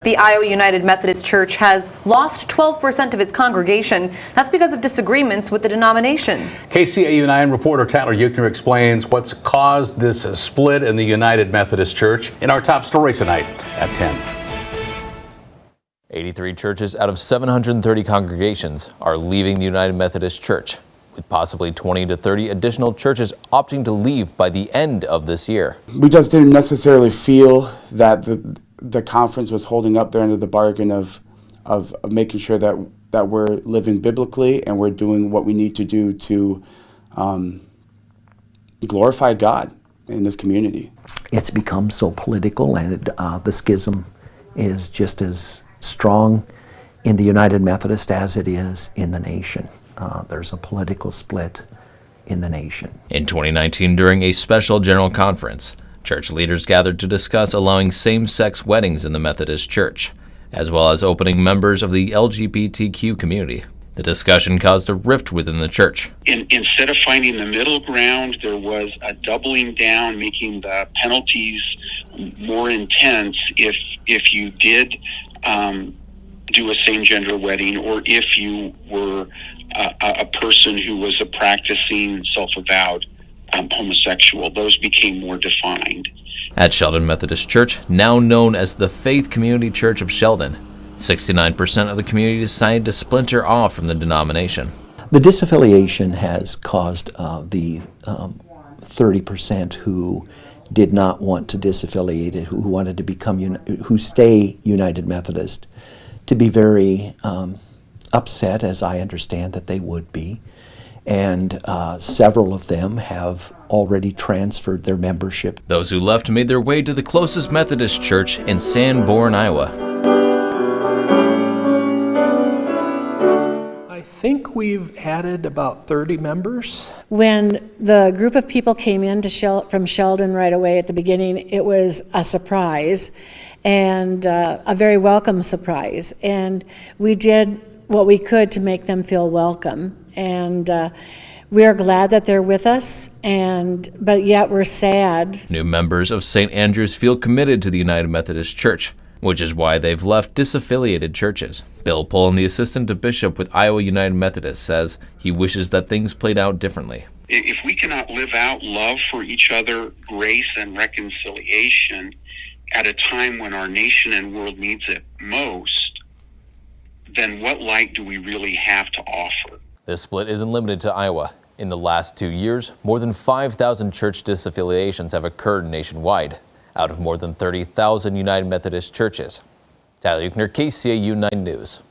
The Iowa United Methodist Church has lost 12% of its congregation. That's because of disagreements with the denomination. KCAU-9 reporter Tyler Euchner explains what's caused this split in the United Methodist Church in our top story tonight at 10. 83 churches out of 730 congregations are leaving the United Methodist Church, with possibly 20 to 30 additional churches opting to leave by the end of this year. We just didn't necessarily feel that the conference was holding up their end of the bargain of making sure that we're living biblically and we're doing what we need to do to glorify God in this community. It's become so political, and the schism is just as strong in the United Methodist as it is in the nation. There's a political split in the nation. In 2019, during a special general conference, church leaders gathered to discuss allowing same-sex weddings in the Methodist Church, as well as opening members of the LGBTQ community. The discussion caused a rift within the church. Instead of finding the middle ground, there was a doubling down, making the penalties more intense if you did do a same-gender wedding, or if you were a person who was a practicing self-avowed homosexual. Those became more defined. At Sheldon Methodist Church, now known as the Faith Community Church of Sheldon, 69% of the community decided to splinter off from the denomination. The disaffiliation has caused the 30% who did not want to disaffiliate, who wanted to become who stay United Methodist, to be very upset, as I understand that they would be. And several of them have already transferred their membership. Those who left made their way to the closest Methodist church in Sanborn, Iowa. I think we've added about 30 members. When the group of people came in from Sheldon right away at the beginning, it was a surprise, and a very welcome surprise. And we did what we could to make them feel welcome. And we are glad that they're with us, but yet we're sad. New members of St. Andrews feel committed to the United Methodist Church, which is why they've left disaffiliated churches. Bill Pullen, the assistant to bishop with Iowa United Methodist, says he wishes that things played out differently. If we cannot live out love for each other, grace and reconciliation at a time when our nation and world needs it most, then what light do we really have to offer? This split isn't limited to Iowa. In the last 2 years, more than 5,000 church disaffiliations have occurred nationwide, out of more than 30,000 United Methodist churches. Tyler Euchner, KCAU 9 News.